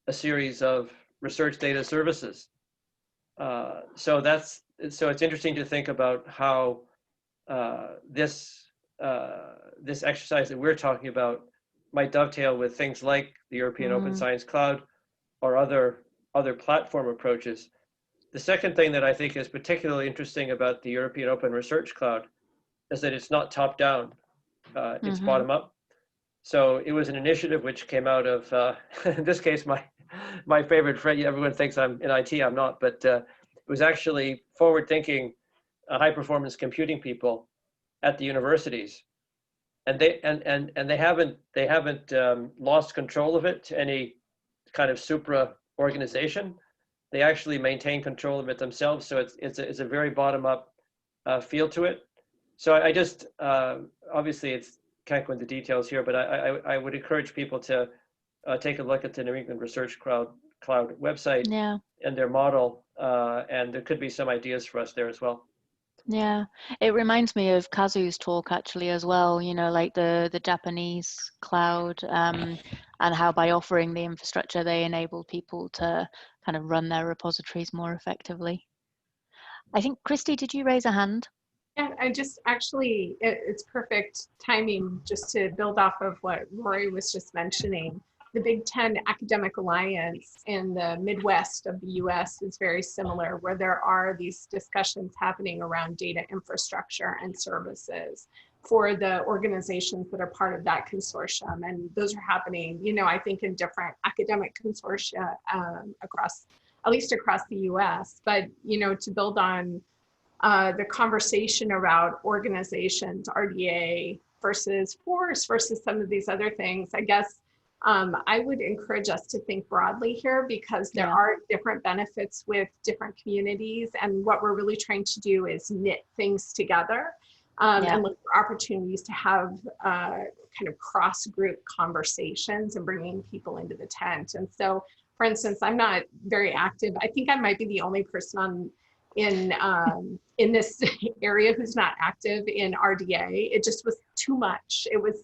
a series of research data services. So it's interesting to think about how this exercise that we're talking about might dovetail with things like the European Open Science Cloud or other platform approaches. The second thing that I think is particularly interesting about the European Open Research Cloud is that it's not top down, it's bottom up. So it was an initiative which came out of, in this case, my favorite friend. Everyone thinks I'm in IT, I'm not, but it was actually forward-thinking, high-performance computing people at the universities, and they haven't lost control of it to any kind of supra organization, they actually maintain control of it themselves. So it's a very bottom-up feel to it. So I just, obviously it's can't go into details here, but I would encourage people to take a look at the New England Research Cloud website and their model, and there could be some ideas for us there as well. Yeah, it reminds me of Kazu's talk actually as well, you know, like the Japanese cloud, and how by offering the infrastructure, they enable people to kind of run their repositories more effectively. I think, Christy, did you raise a hand? Yeah, I just actually, it's perfect timing just to build off of what Rory was just mentioning. The Big Ten Academic Alliance in the Midwest of the US is very similar, where there are these discussions happening around data infrastructure and services for the organizations that are part of that consortium. And those are happening, you know, I think in different academic consortia across, at least across the US. But, you know, to build on the conversation around organizations, RDA versus force versus some of these other things, I guess I would encourage us to think broadly here, because there are different benefits with different communities. And what we're really trying to do is knit things together and look for opportunities to have kind of cross-group conversations and bringing people into the tent. And so, for instance, I'm not very active. I think I might be the only person in this area who's not active in RDA. It just was too much. It was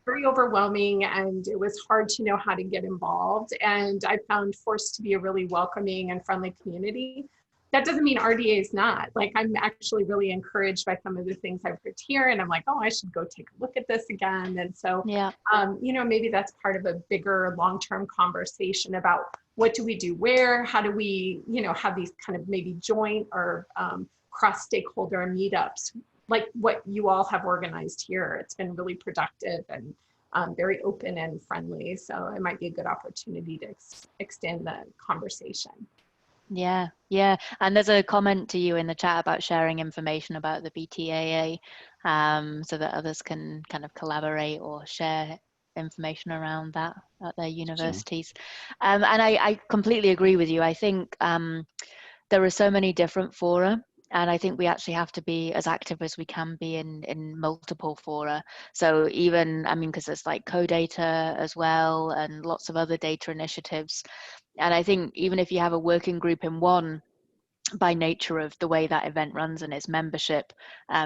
very overwhelming, and it was hard to know how to get involved. And I found Force to be a really welcoming and friendly community. That doesn't mean RDA is not. Like, I'm actually really encouraged by some of the things I've heard here, and I'm like, oh, I should go take a look at this again. And so, you know, maybe that's part of a bigger long-term conversation about what do we do where, how do we, you know, have these kind of maybe joint or cross-stakeholder meetups, like what you all have organized here. It's been really productive and very open and friendly. So it might be a good opportunity to extend the conversation. Yeah, yeah. And there's a comment to you in the chat about sharing information about the BTAA, so that others can kind of collaborate or share information around that at their universities. And I completely agree with you. I think there are so many different fora, and I think we actually have to be as active as we can be in multiple fora. So even, I mean, because there's like CoData as well and lots of other data initiatives. And I think even if you have a working group in one, by nature of the way that event runs and its membership,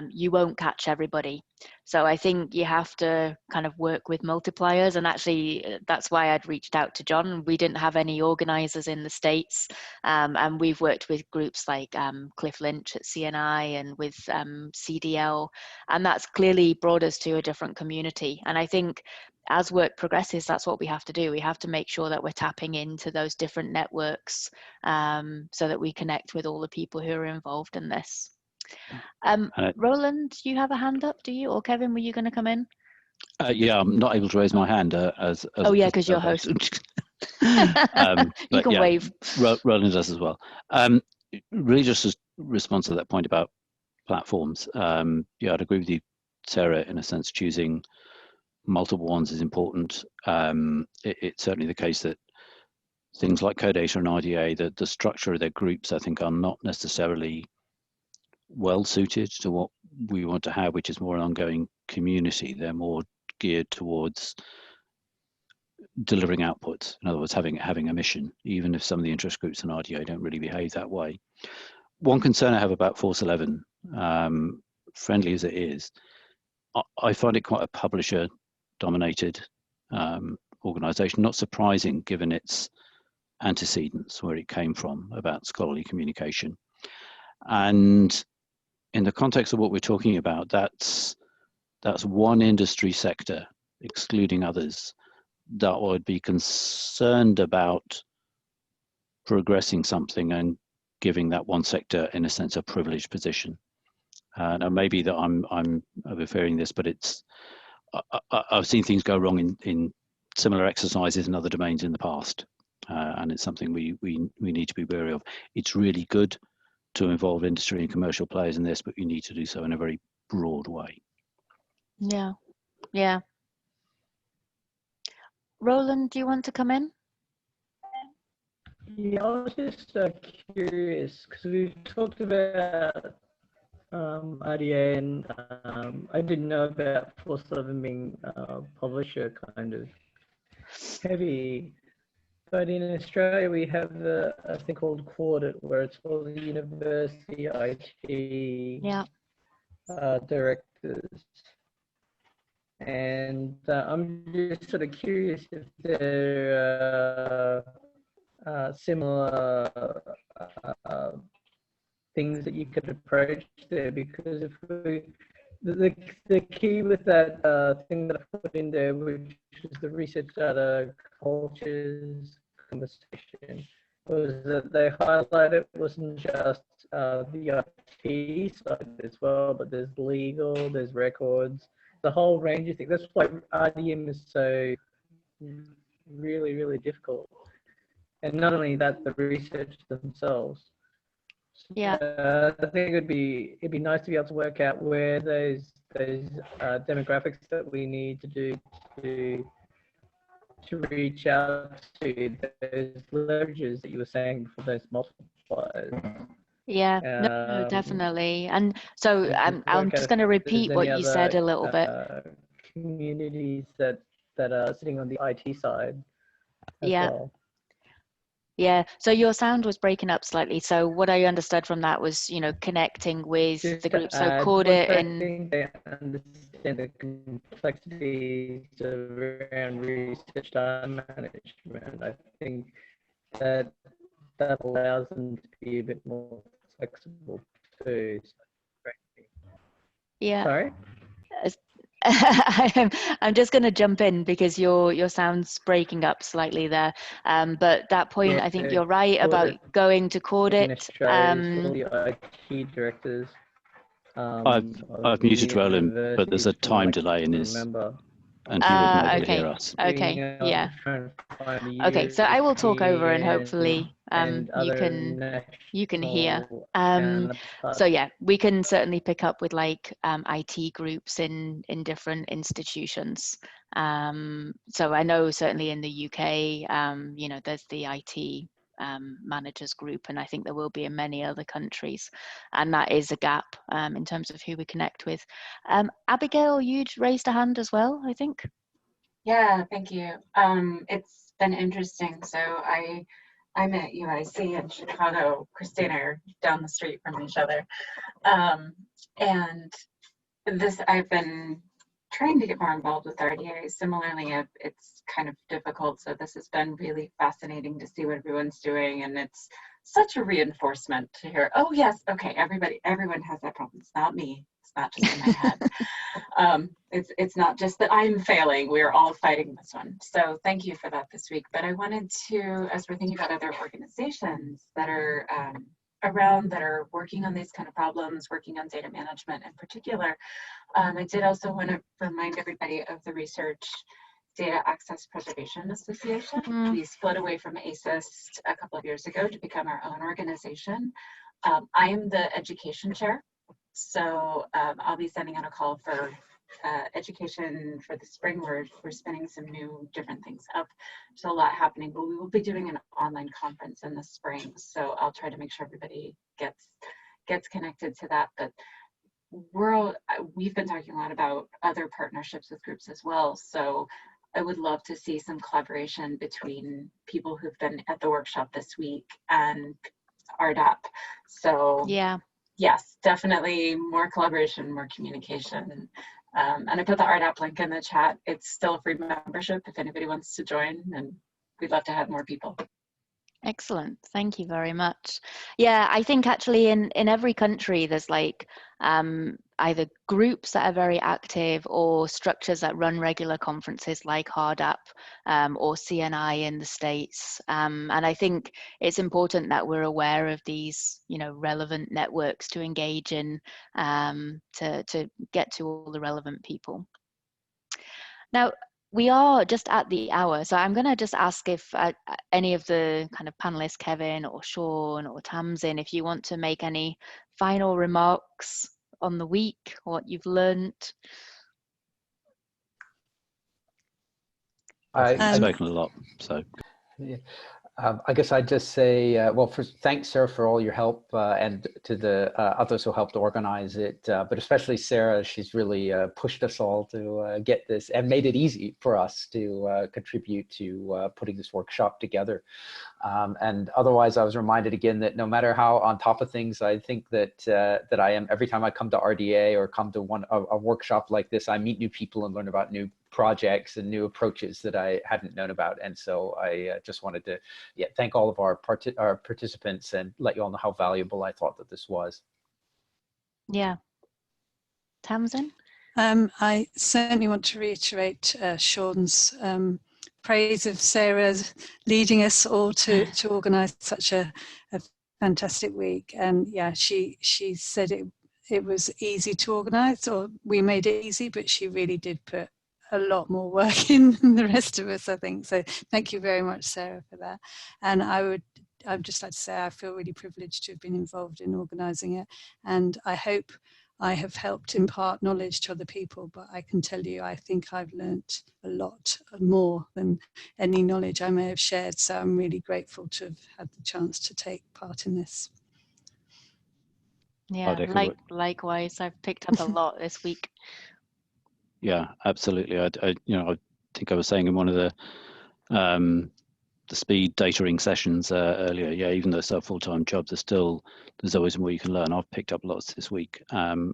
you won't catch everybody. So I think you have to kind of work with multipliers, and actually that's why I'd reached out to John. We didn't have any organizers in the States, and we've worked with groups like Cliff Lynch at CNI and with CDL, and that's clearly brought us to a different community. And I think as work progresses, that's what we have to do. We have to make sure that we're tapping into those different networks, so that we connect with all the people who are involved in this. Roland, you have a hand up, do you? Or Kevin, were you going to come in? Yeah, I'm not able to raise my hand oh yeah, because you're host. You can wave. Roland does as well. Really just a response to that point about platforms. Yeah, I'd agree with you, Sarah, in a sense. Choosing multiple ones is important. It's certainly the case that things like CoData and RDA, the structure of their groups, I think, are not necessarily well suited to what we want to have, which is more an ongoing community. They're more geared towards delivering outputs. In other words, having a mission, even if some of the interest groups in RDA don't really behave that way. One concern I have about Force 11, friendly as it is, I find it quite a publisher-dominated organization, not surprising given its antecedents, where it came from, about scholarly communication. And in the context of what we're talking about, that's one industry sector, excluding others, that would be concerned about progressing something and giving that one sector, in a sense, a privileged position. Now, maybe that I'm overhearing this, but it's I've seen things go wrong in similar exercises in other domains in the past, and it's something we need to be wary of. It's really good to involve industry and commercial players in this, but you need to do so in a very broad way. Yeah, yeah. Roland, do you want to come in? Yeah, I was just curious because we've talked about RDA, and I didn't know about 4.7 being publisher kind of heavy. But in Australia, we have a thing called Quartet, where it's all the university IT directors. And I'm just sort of curious if there are similar things that you could approach there, because if the key with that thing that I put in there, which is the research data cultures conversation, was that they highlighted it wasn't just the IT side as well, but there's legal, there's records, the whole range of things. That's why RDM is so really, really difficult. And not only that, the research themselves. Yeah. I think it'd be nice to be able to work out where those demographics that we need to do to reach out to those leverages that you were saying for those multipliers. Yeah, no, definitely. And so I'm just going to repeat what you said a little bit. Communities that are sitting on the IT side as well. Yeah, so your sound was breaking up slightly. So what I understood from that was, you know, connecting with the group. So Quartet and they understand the complexities around research data management. I think that allows them to be a bit more flexible too. Yeah. Sorry? I'm just going to jump in because your sound's breaking up slightly there. But that point, I think you're right about going to Quartet. All the IT directors. I've muted Roland, but there's a time delay in his, and he wasn't able to hear us. Okay, yeah. Okay, so I will talk over and hopefully you can hear. So yeah, we can certainly pick up with like IT groups in different institutions. So I know certainly in the UK, you know, there's the IT managers group, and I think there will be in many other countries, and that is a gap in terms of who we connect with. Abigail, you'd raised a hand as well, I think. Yeah, thank you. It's been interesting. So I'm at UIC in Chicago. Christina are down the street from each other, and I've been trying to get more involved with RDA. Similarly, it's kind of difficult. So this has been really fascinating to see what everyone's doing, and it's such a reinforcement to hear, oh yes, okay, everyone has that problem. It's not me. It's not just in my head. It's not just that I'm failing. We're all fighting this one. So thank you for that this week. But I wanted to, as we're thinking about other organizations that are around, that are working on these kind of problems, working on data management in particular, I did also want to remind everybody of the Research Data Access Preservation Association. We split away from ACES a couple of years ago to become our own organization. I am the education chair, so I'll be sending out a call for education for the spring. We're spinning some new different things up. There's a lot happening, but we will be doing an online conference in the spring, so I'll try to make sure everybody gets connected to that. But we've been talking a lot about other partnerships with groups as well, so I would love to see some collaboration between people who've been at the workshop this week and RDAP. So yeah, yes, definitely more collaboration, more communication. And I put the RDAP link in the chat. It's still a free membership if anybody wants to join, and we'd love to have more people. Excellent, thank you very much. Yeah, I think actually in every country there's like either groups that are very active or structures that run regular conferences like HARDAP or CNI in the States. And I think it's important that we're aware of these, you know, relevant networks to engage in, to get to all the relevant people. Now, we are just at the hour, so I'm going to just ask if any of the kind of panelists, Kevin or Shawn or Tamsin, if you want to make any final remarks on the week, what you've learned. I've spoken a lot, so. Yeah. I guess I'd just say, well, first, thanks, Sarah, for all your help, and to the others who helped organize it, but especially Sarah. She's really pushed us all to get this and made it easy for us to contribute to putting this workshop together. And otherwise, I was reminded again that no matter how on top of things I think that that I am, every time I come to RDA or come to a workshop like this, I meet new people and learn about new projects and new approaches that I hadn't known about. And so I just wanted to thank all of our participants and let you all know how valuable I thought that this was. Yeah. Tamsin? I certainly want to reiterate Shawn's praise of Sarah leading us all to organise such a fantastic week. And yeah, she said it was easy to organise, or we made it easy, but she really did put a lot more work in than the rest of us, I think. So thank you very much, Sarah, for that. And I'd just like to say I feel really privileged to have been involved in organising it, and I hope I have helped impart knowledge to other people, but I can tell you I think I've learnt a lot more than any knowledge I may have shared, so I'm really grateful to have had the chance to take part in this. Yeah, likewise, I've picked up a lot this week. Yeah, absolutely. I think I was saying in one of the speed dataing sessions earlier. Yeah, even though it's a full-time job, there's always more you can learn. I've picked up lots this week, and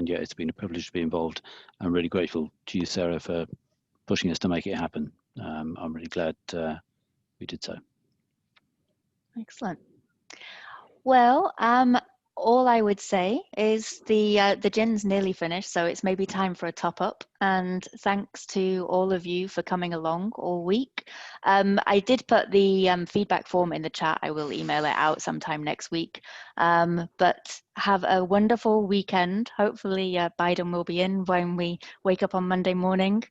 yeah, it's been a privilege to be involved. I'm really grateful to you, Sarah, for pushing us to make it happen. I'm really glad we did so. Excellent. Well, all I would say is the gin's nearly finished, so it's maybe time for a top up. And thanks to all of you for coming along all week. I did put the feedback form in the chat. I will email it out sometime next week. But have a wonderful weekend. Hopefully Biden will be in when we wake up on Monday morning.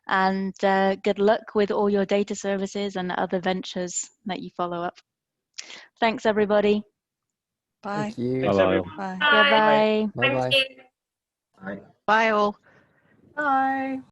And good luck with all your data services and other ventures that you follow up. Thanks, everybody. Bye. Thank you. Thanks, everyone. Bye. Bye. Thank you. Bye. Bye all. Bye.